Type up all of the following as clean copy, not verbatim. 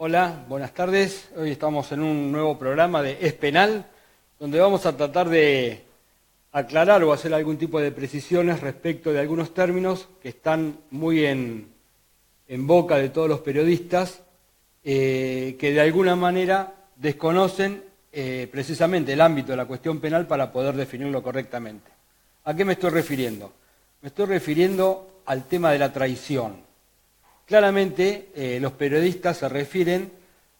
Hola, buenas tardes. Hoy estamos en un nuevo programa de Es Penal, donde vamos a tratar de aclarar o hacer algún tipo de precisiones respecto de algunos términos que están muy en boca de todos los periodistas, que de alguna manera desconocen precisamente el ámbito de la cuestión penal para poder definirlo correctamente. ¿A qué me estoy refiriendo? Me estoy refiriendo al tema de la traición. Claramente los periodistas se refieren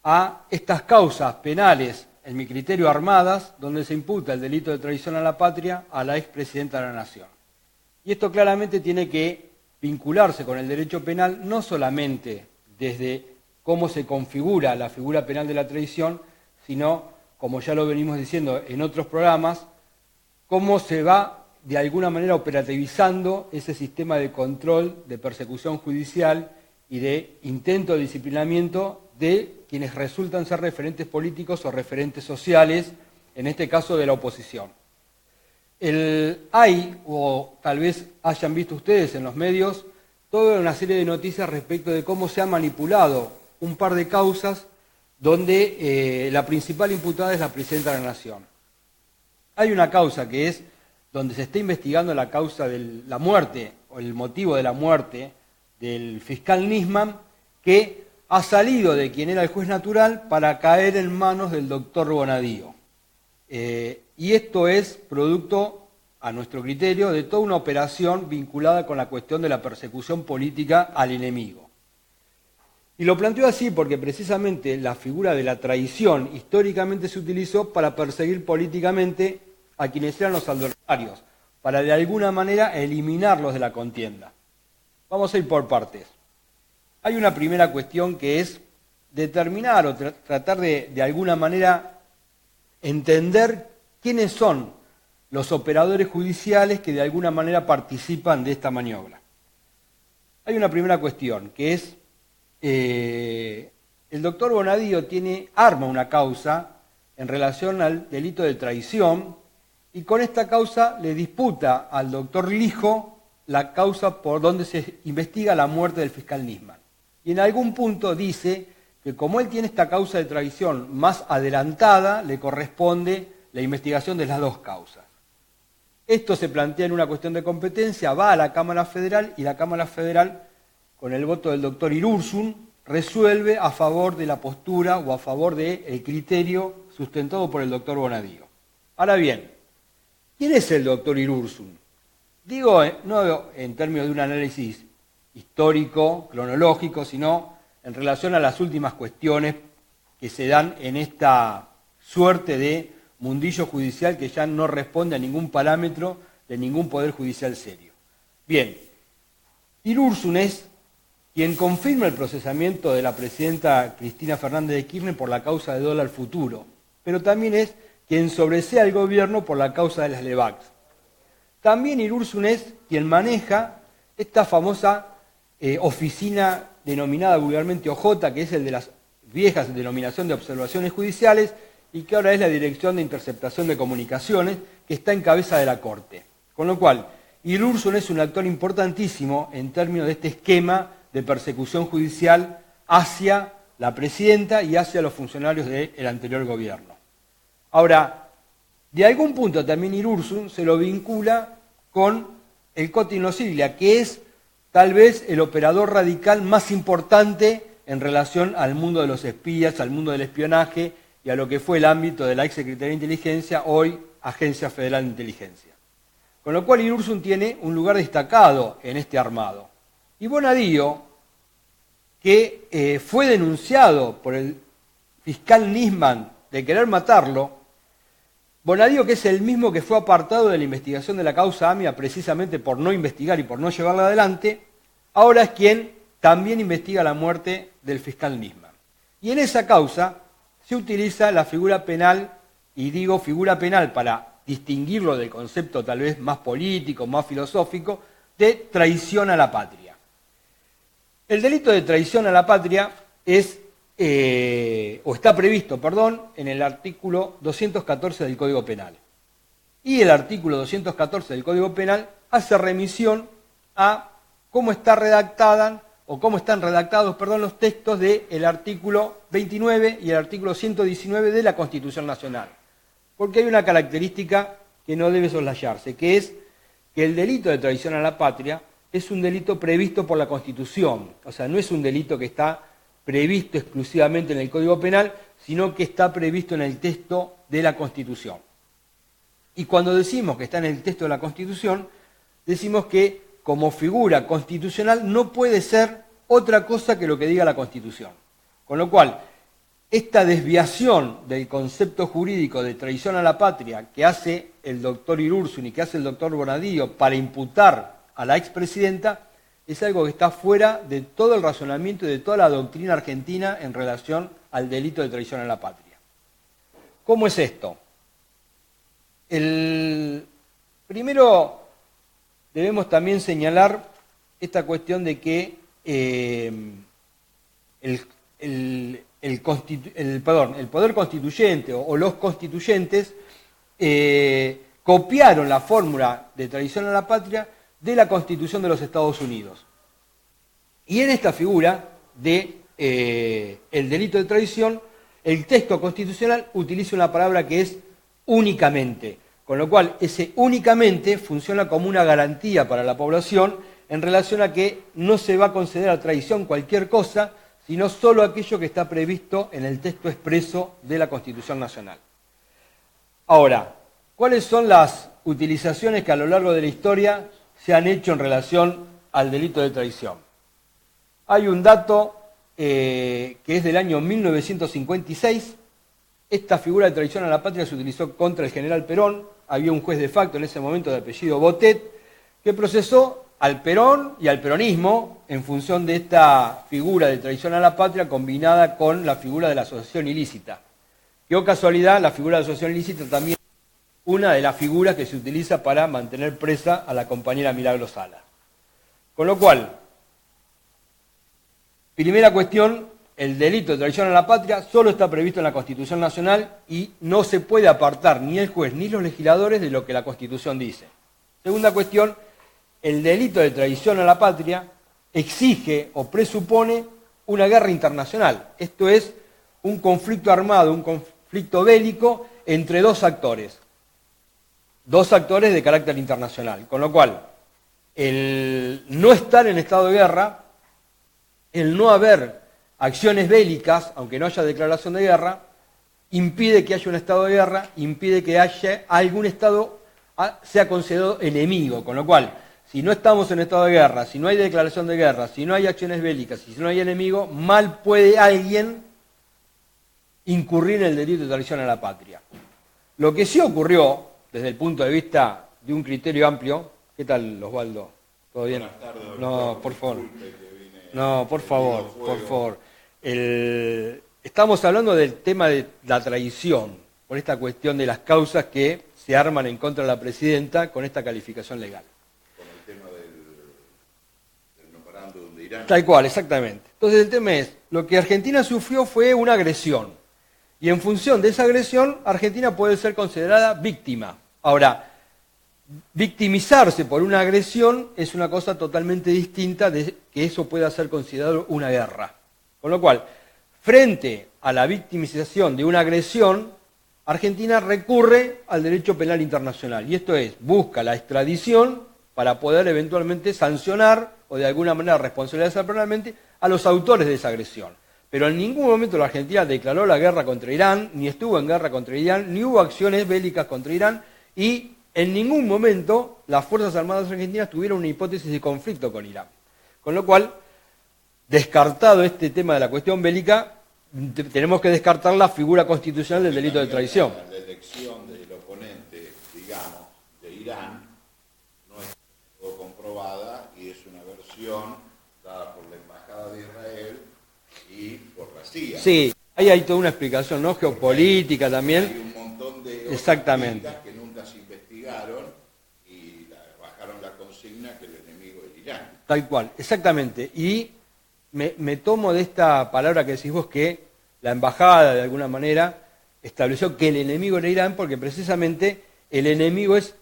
a estas causas penales, en mi criterio armadas, donde se imputa el delito de traición a la patria a la expresidenta de la Nación. Y esto claramente tiene que vincularse con el derecho penal, no solamente desde cómo se configura la figura penal de la traición, sino, como ya lo venimos diciendo en otros programas, cómo se va de alguna manera operativizando ese sistema de control, de persecución judicial y de intento de disciplinamiento de quienes resultan ser referentes políticos o referentes sociales, en este caso de la oposición. Hay, o tal vez hayan visto ustedes en los medios, toda una serie de noticias respecto de cómo se ha manipulado un par de causas donde la principal imputada es la presidenta de la Nación. Hay una causa que es donde se está investigando la causa de la muerte, o el motivo de la muerte del fiscal Nisman, que ha salido de quien era el juez natural para caer en manos del doctor Bonadío. Y esto es producto, a nuestro criterio, de toda una operación vinculada con la cuestión de la persecución política al enemigo. Y lo planteo así porque precisamente la figura de la traición históricamente se utilizó para perseguir políticamente a quienes eran los adversarios, para de alguna manera eliminarlos de la contienda. Vamos a ir por partes. Hay una primera cuestión que es determinar o tratar de alguna manera entender quiénes son los operadores judiciales que de alguna manera participan de esta maniobra. Hay una primera cuestión que es, el doctor Bonadío arma una causa en relación al delito de traición y con esta causa le disputa al doctor Lijo la causa por donde se investiga la muerte del fiscal Nisman. Y en algún punto dice que como él tiene esta causa de traición más adelantada, le corresponde la investigación de las dos causas. Esto se plantea en una cuestión de competencia, va a la Cámara Federal y la Cámara Federal, con el voto del doctor Irursun, resuelve a favor de la postura o a favor del criterio sustentado por el doctor Bonadío. Ahora bien, ¿quién es el doctor Irursun? Digo, no en términos de un análisis histórico, cronológico, sino en relación a las últimas cuestiones que se dan en esta suerte de mundillo judicial que ya no responde a ningún parámetro de ningún poder judicial serio. Bien, Irursun es quien confirma el procesamiento de la presidenta Cristina Fernández de Kirchner por la causa de dólar futuro, pero también es quien sobresea al gobierno por la causa de las LEVACs. También Irursun es quien maneja esta famosa oficina denominada vulgarmente OJ, que es el de las viejas denominación de observaciones judiciales y que ahora es la Dirección de Interceptación de Comunicaciones, que está en cabeza de la Corte. Con lo cual, Irursun es un actor importantísimo en términos de este esquema de persecución judicial hacia la presidenta y hacia los funcionarios del anterior gobierno. Ahora, de algún punto también Irursun se lo vincula con el Coti Siglia, que es tal vez el operador radical más importante en relación al mundo de los espías, al mundo del espionaje y a lo que fue el ámbito de la exsecretaría de Inteligencia, hoy Agencia Federal de Inteligencia. Con lo cual Irursun tiene un lugar destacado en este armado. Y Bonadío, que fue denunciado por el fiscal Nisman de querer matarlo, Bonadío, que es el mismo que fue apartado de la investigación de la causa AMIA precisamente por no investigar y por no llevarla adelante, ahora es quien también investiga la muerte del fiscal Nisman. Y en esa causa se utiliza la figura penal, y digo figura penal para distinguirlo del concepto tal vez más político, más filosófico, de traición a la patria. El delito de traición a la patria está previsto, en el artículo 214 del Código Penal. Y el artículo 214 del Código Penal hace remisión a cómo está redactada o cómo están redactados, perdón, los textos del artículo 29 y el artículo 119 de la Constitución Nacional. Porque hay una característica que no debe soslayarse, que es que el delito de traición a la patria es un delito previsto por la Constitución. O sea, no es un delito que está previsto exclusivamente en el Código Penal, sino que está previsto en el texto de la Constitución. Y cuando decimos que está en el texto de la Constitución, decimos que como figura constitucional no puede ser otra cosa que lo que diga la Constitución. Con lo cual, esta desviación del concepto jurídico de traición a la patria que hace el doctor Irursun y que hace el doctor Bonadío para imputar a la expresidenta es algo que está fuera de todo el razonamiento y de toda la doctrina argentina en relación al delito de traición a la patria. ¿Cómo es esto? Primero debemos también señalar esta cuestión de que el Poder Constituyente o los constituyentes copiaron la fórmula de traición a la patria de la Constitución de los Estados Unidos. Y en esta figura de el delito de traición, el texto constitucional utiliza una palabra que es únicamente, con lo cual ese únicamente funciona como una garantía para la población en relación a que no se va a considerar traición cualquier cosa, sino solo aquello que está previsto en el texto expreso de la Constitución Nacional. Ahora, ¿cuáles son las utilizaciones que a lo largo de la historia se han hecho en relación al delito de traición? Hay un dato que es del año 1956. Esta figura de traición a la patria se utilizó contra el general Perón. Había un juez de facto en ese momento de apellido Botet que procesó al Perón y al peronismo en función de esta figura de traición a la patria combinada con la figura de la asociación ilícita. Que, oh casualidad, la figura de la asociación ilícita también es una de las figuras que se utiliza para mantener presa a la compañera Milagro Sala. Con lo cual, primera cuestión, el delito de traición a la patria solo está previsto en la Constitución Nacional y no se puede apartar ni el juez ni los legisladores de lo que la Constitución dice. Segunda cuestión, el delito de traición a la patria exige o presupone una guerra internacional. Esto es un conflicto armado, un conflicto bélico entre dos actores de carácter internacional. Con lo cual, el no estar en estado de guerra, el no haber acciones bélicas, aunque no haya declaración de guerra, impide que haya un estado de guerra, impide que haya algún estado sea considerado enemigo. Con lo cual, si no estamos en estado de guerra, si no hay declaración de guerra, si no hay acciones bélicas, si no hay enemigo, mal puede alguien incurrir en el delito de traición a la patria. Lo que sí ocurrió, desde el punto de vista de un criterio amplio, ¿qué tal, Osvaldo? ¿Todo bien? Buenas tardes, doctor. No, por favor. No, por favor, por favor. Estamos hablando del tema de la traición, por esta cuestión de las causas que se arman en contra de la presidenta con esta calificación legal. Con el tema del memorándum de Irán. Tal cual, exactamente. Entonces el tema es, lo que Argentina sufrió fue una agresión. Y en función de esa agresión, Argentina puede ser considerada víctima. Ahora, victimizarse por una agresión es una cosa totalmente distinta de que eso pueda ser considerado una guerra. Con lo cual, frente a la victimización de una agresión, Argentina recurre al derecho penal internacional. Y esto es, busca la extradición para poder eventualmente sancionar o de alguna manera responsabilizar penalmente a los autores de esa agresión. Pero en ningún momento la Argentina declaró la guerra contra Irán, ni estuvo en guerra contra Irán, ni hubo acciones bélicas contra Irán, y en ningún momento las Fuerzas Armadas Argentinas tuvieron una hipótesis de conflicto con Irán. Con lo cual, descartado este tema de la cuestión bélica, tenemos que descartar la figura constitucional del delito de traición. La elección del oponente, digamos, de Irán no es comprobada y es una versión dada por la Embajada de Israel y por la CIA. Sí, ahí hay toda una explicación, ¿no? Geopolítica también. Hay un montón de exactamente que nunca se investigaron y bajaron la consigna que el enemigo es Irán. Tal cual, exactamente. Y me tomo de esta palabra que decís vos, que la embajada de alguna manera estableció que el enemigo era Irán, porque precisamente el enemigo es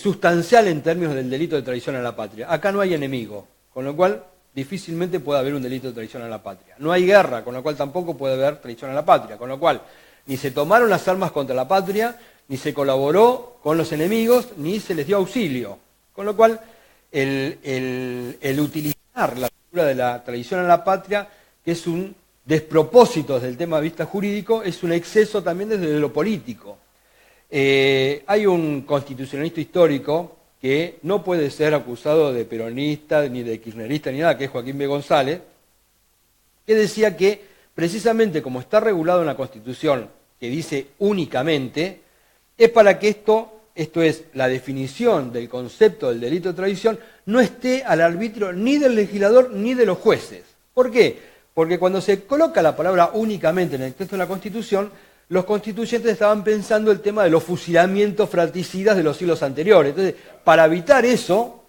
sustancial en términos del delito de traición a la patria. Acá no hay enemigo, con lo cual difícilmente puede haber un delito de traición a la patria. No hay guerra, con lo cual tampoco puede haber traición a la patria, con lo cual ni se tomaron las armas contra la patria, ni se colaboró con los enemigos, ni se les dio auxilio. Con lo cual, el utilizar la figura de la traición a la patria, que es un despropósito desde el tema de vista jurídico, es un exceso también desde lo político. Hay un constitucionalista histórico que no puede ser acusado de peronista, ni de kirchnerista, ni nada, que es Joaquín B. González, que decía que precisamente como está regulado en la Constitución, que dice únicamente, es para que esto es la definición del concepto del delito de traición, no esté al arbitrio ni del legislador ni de los jueces. ¿Por qué? Porque cuando se coloca la palabra únicamente en el texto de la Constitución, los constituyentes estaban pensando el tema de los fusilamientos fratricidas de los siglos anteriores. Entonces, para evitar eso,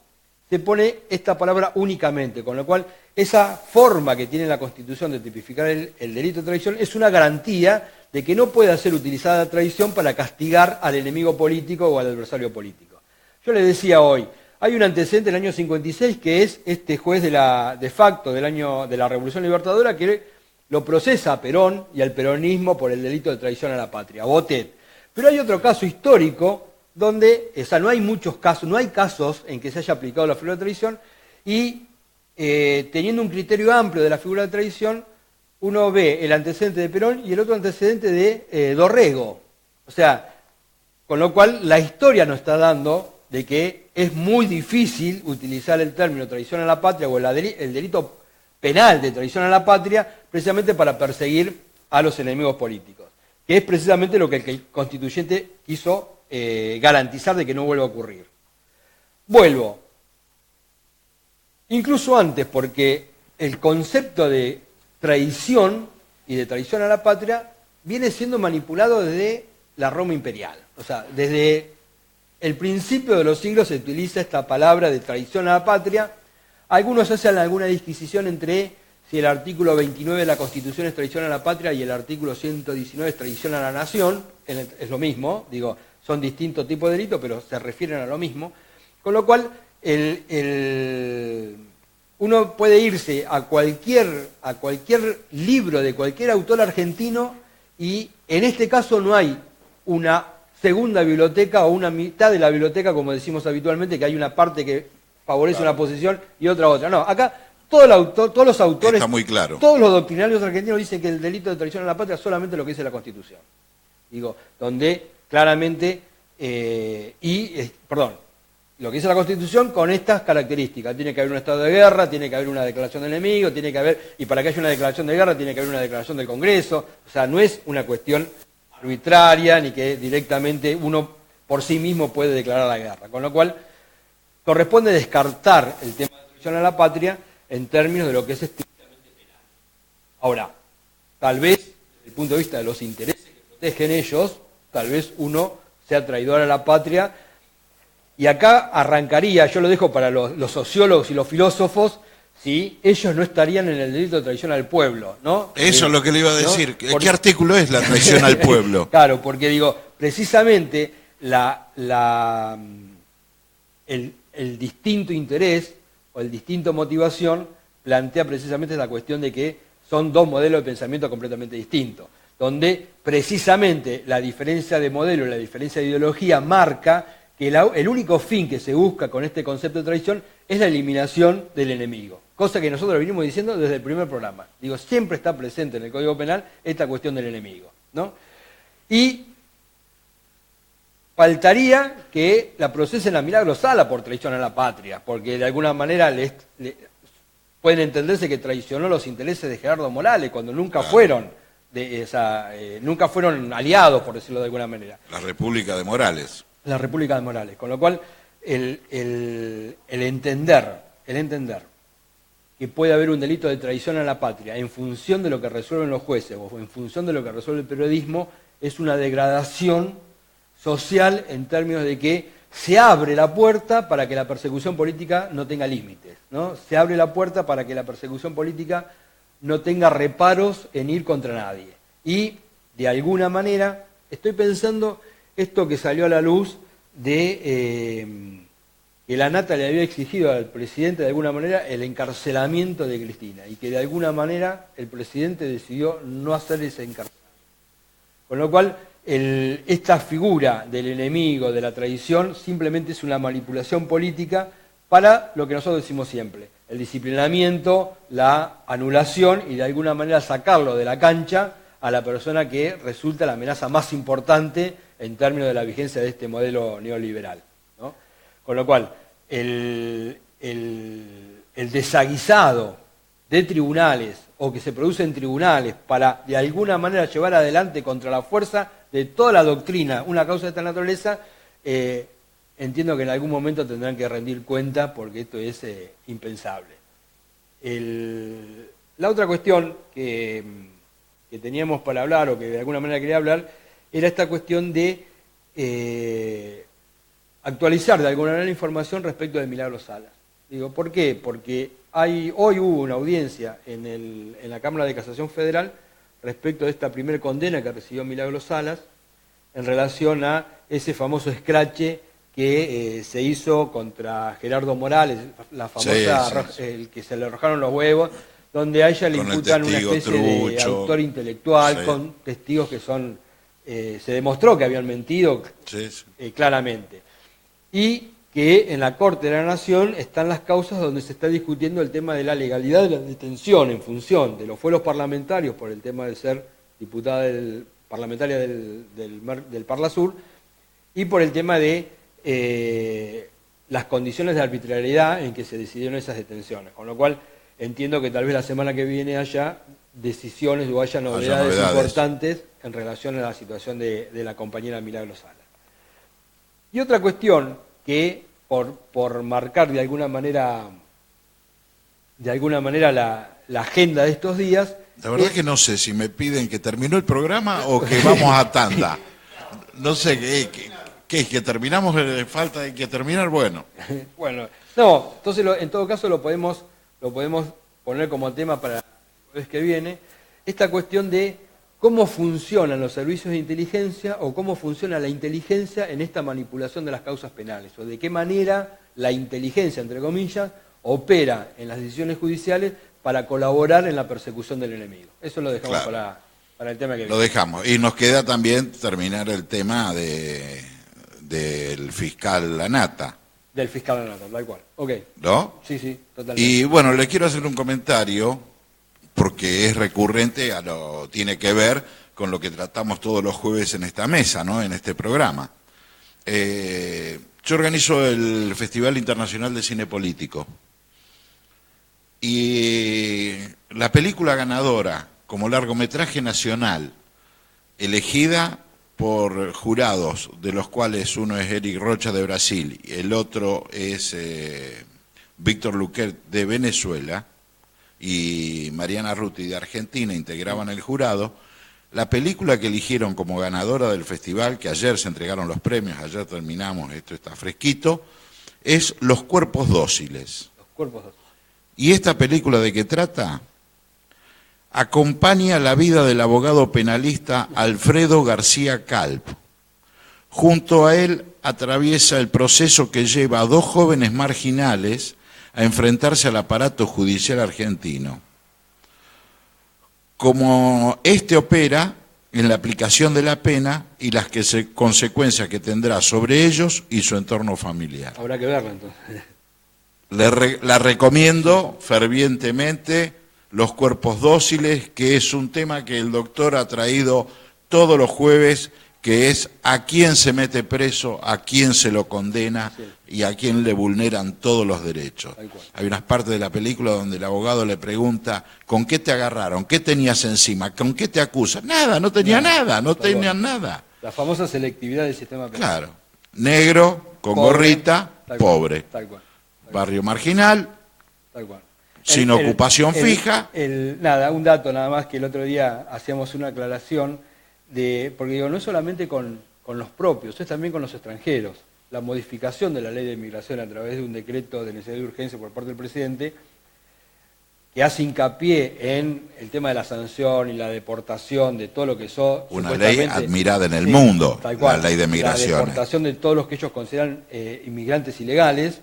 se pone esta palabra únicamente, con lo cual esa forma que tiene la Constitución de tipificar el delito de traición es una garantía de que no pueda ser utilizada la traición para castigar al enemigo político o al adversario político. Yo le decía hoy, hay un antecedente del año 56 que es este juez de facto de la Revolución Libertadora que lo procesa a Perón y al peronismo por el delito de traición a la patria, Botet. Pero hay otro caso histórico donde, no hay muchos casos, no hay casos en que se haya aplicado la figura de traición y teniendo un criterio amplio de la figura de traición, uno ve el antecedente de Perón y el otro antecedente de Dorrego. O sea, con lo cual la historia nos está dando de que es muy difícil utilizar el término traición a la patria o el delito penal de traición a la patria precisamente para perseguir a los enemigos políticos, que es precisamente lo que el constituyente quiso garantizar de que no vuelva a ocurrir. Vuelvo, incluso antes, porque el concepto de traición y de traición a la patria viene siendo manipulado desde la Roma imperial. O sea, desde el principio de los siglos se utiliza esta palabra de traición a la patria. Algunos hacen alguna disquisición entre si el artículo 29 de la Constitución es traición a la patria y el artículo 119 es traición a la nación. Es lo mismo, digo, son distintos tipos de delitos, pero se refieren a lo mismo. Con lo cual, uno puede irse a cualquier libro de cualquier autor argentino y en este caso no hay una segunda biblioteca o una mitad de la biblioteca, como decimos habitualmente, que hay una parte que favorece una posición y otra. No, acá todos los autores, está muy claro. Todos los doctrinarios argentinos dicen que el delito de traición a la patria es solamente lo que dice la Constitución. Digo, donde claramente, lo que dice la Constitución con estas características. Tiene que haber un estado de guerra, tiene que haber una declaración del enemigo, y para que haya una declaración de guerra tiene que haber una declaración del Congreso. O sea, no es una cuestión arbitraria ni que directamente uno por sí mismo puede declarar la guerra. Con lo cual, corresponde descartar el tema de traición a la patria en términos de lo que es estrictamente penal. Ahora, tal vez, desde el punto de vista de los intereses que protegen ellos, tal vez uno sea traidor a la patria. Y acá arrancaría, yo lo dejo para los sociólogos y los filósofos, ¿sí? Ellos no estarían en el delito de traición al pueblo, ¿no? Eso es lo que le iba a decir. ¿No? ¿Qué artículo es la traición al pueblo? Claro, porque digo, precisamente el distinto interés o el distinto motivación plantea precisamente la cuestión de que son dos modelos de pensamiento completamente distintos, donde precisamente la diferencia de modelo y la diferencia de ideología marca que el único fin que se busca con este concepto de traición es la eliminación del enemigo, cosa que nosotros venimos diciendo desde el primer programa. Digo, siempre está presente en el Código Penal esta cuestión del enemigo, ¿no? Y faltaría que la procesen a Milagro Sala por traición a la patria, porque de alguna manera pueden entenderse que traicionó los intereses de Gerardo Morales cuando nunca fueron aliados, por decirlo de alguna manera. La República de Morales. La República de Morales. Con lo cual, el entender que puede haber un delito de traición a la patria en función de lo que resuelven los jueces o en función de lo que resuelve el periodismo es una degradación social en términos de que se abre la puerta para que la persecución política no tenga límites, ¿no? Se abre la puerta para que la persecución política no tenga reparos en ir contra nadie. Y, de alguna manera, estoy pensando esto que salió a la luz de que la Nata le había exigido al presidente de alguna manera el encarcelamiento de Cristina y que de alguna manera el presidente decidió no hacer ese encarcelamiento. Con lo cual, esta figura del enemigo, de la traición, simplemente es una manipulación política para lo que nosotros decimos siempre, el disciplinamiento, la anulación y de alguna manera sacarlo de la cancha a la persona que resulta la amenaza más importante en términos de la vigencia de este modelo neoliberal, ¿no? Con lo cual, el desaguisado de tribunales o que se produce en tribunales para de alguna manera llevar adelante contra la fuerza de toda la doctrina una causa de esta naturaleza, entiendo que en algún momento tendrán que rendir cuenta porque esto es impensable. La otra cuestión que teníamos para hablar o que de alguna manera quería hablar era esta cuestión de actualizar de alguna manera la información respecto de Milagros Salas. Digo, ¿por qué? Porque hoy hubo una audiencia en la Cámara de Casación Federal respecto de esta primera condena que recibió Milagros Salas en relación a ese famoso escrache que se hizo contra Gerardo Morales, la famosa, el que se le arrojaron los huevos, donde a ella le imputan una especie de autor intelectual con testigos que son, se demostró que habían mentido claramente. Y que en la Corte de la Nación están las causas donde se está discutiendo el tema de la legalidad de la detención en función de los fueros parlamentarios por el tema de ser diputada parlamentaria del Parlasur y por el tema de las condiciones de arbitrariedad en que se decidieron esas detenciones. Con lo cual entiendo que tal vez la semana que viene haya decisiones o haya novedades importantes en relación a la situación de la compañera Milagros Salas. Y otra cuestión que, por marcar de alguna manera la agenda de estos días... La verdad que no sé si me piden que terminó el programa o que vamos a tanda. No sé, ¿qué es? ¿Que terminamos? ¿Falta de que terminar? Bueno. Bueno, no, entonces en todo caso lo podemos poner como tema para la vez que viene, esta cuestión de cómo funcionan los servicios de inteligencia o cómo funciona la inteligencia en esta manipulación de las causas penales, o de qué manera la inteligencia, entre comillas, opera en las decisiones judiciales para colaborar en la persecución del enemigo. Eso lo dejamos para el tema que viene. Lo dejamos. Y nos queda también terminar el tema del fiscal Lanata. Del fiscal Lanata, tal cual. Ok. ¿No? Sí, totalmente. Y bueno, le quiero hacer un comentario, porque es recurrente, tiene que ver con lo que tratamos todos los jueves en esta mesa, ¿no? En este programa. Yo organizo el Festival Internacional de Cine Político. Y la película ganadora como largometraje nacional, elegida por jurados, de los cuales uno es Eric Rocha de Brasil y el otro es Víctor Luquer de Venezuela, y Mariana Ruti de Argentina integraban el jurado. La película que eligieron como ganadora del festival, que ayer se entregaron los premios, ayer terminamos, esto está fresquito, es Los Cuerpos Dóciles. Los Cuerpos Dóciles. ¿Y esta película de qué trata? Acompaña la vida del abogado penalista Alfredo García Calp. Junto a él atraviesa el proceso que lleva a dos jóvenes marginales a enfrentarse al aparato judicial argentino. Como este opera en la aplicación de la pena y las consecuencias que tendrá sobre ellos y su entorno familiar. Habrá que verla entonces. La recomiendo fervientemente, Los Cuerpos Dóciles, que es un tema que el doctor ha traído todos los jueves, que es a quién se mete preso, a quién se lo condena y a quién le vulneran todos los derechos. Hay unas partes de la película donde el abogado le pregunta, ¿con qué te agarraron? ¿Qué tenías encima? ¿Con qué te acusan? Nada, no tenía nada, no tenían nada. La famosa selectividad del sistema penal. Claro, negro, con gorrita, pobre. Tal cual. Barrio marginal, tal cual. Sin ocupación fija. Nada, un dato nada más, que el otro día hacíamos una aclaración, porque digo, no es solamente con los propios, es también con los extranjeros. La modificación de la ley de inmigración a través de un decreto de necesidad de urgencia por parte del presidente, que hace hincapié en el tema de la sanción y la deportación de todo lo que son... Una ley admirada en el mundo, tal cual, la ley de migración. La deportación de todos los que ellos consideran inmigrantes ilegales,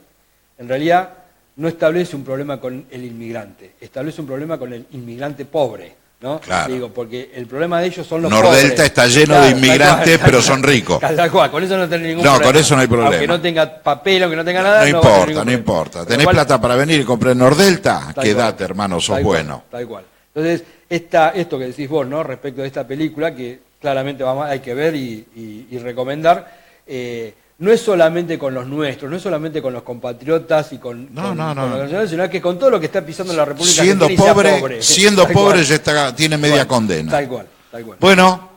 en realidad no establece un problema con el inmigrante, establece un problema con el inmigrante pobre, ¿no? Claro. Digo, porque el problema de ellos son los Nordelta pobres. está lleno Claro, de inmigrantes, tal pero cual, son ricos. Tal cual, con eso no tiene ningún No, problema. con eso no hay problema. Aunque no tenga papel, aunque no tenga nada, No va a tener importa, ningún no problema. importa. Con lo ¿Tenés cual, plata para venir y comprar Nordelta? tal Quédate, cual, hermano, sos tal cual, bueno. tal cual. Entonces, esto que decís vos, ¿no? Respecto de esta película, que claramente hay que ver y recomendar, no es solamente con los nuestros, no es solamente con los compatriotas y con los nacionales, sino que con todo lo que está pisando la República Siendo Argentina y sea pobre, siendo Tal pobre cual. ya tiene media condena. Tal cual, tal cual. Bueno,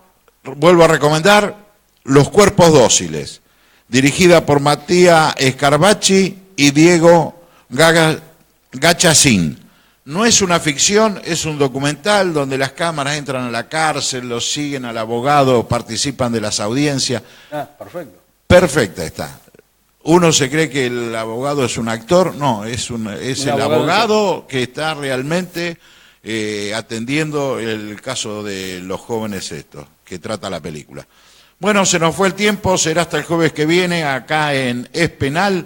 vuelvo a recomendar Los cuerpos dóciles, dirigida por Matías Escarbacci y Diego Gachacín. No es una ficción, es un documental donde las cámaras entran a la cárcel, los siguen al abogado, participan de las audiencias. Ah, perfecto. Perfecta está. Uno se cree que el abogado es un actor, no, es el abogado que está realmente atendiendo el caso de los jóvenes estos, que trata la película. Bueno, se nos fue el tiempo, será hasta el jueves que viene, acá en Es Penal,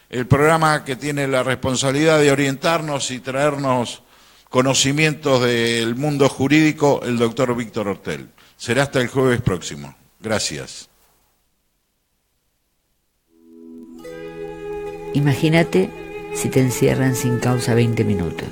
el programa que tiene la responsabilidad de orientarnos y traernos conocimientos del mundo jurídico, el doctor Víctor Hortel. Será hasta el jueves próximo. Gracias. Imagínate si te encierran sin causa 20 minutos.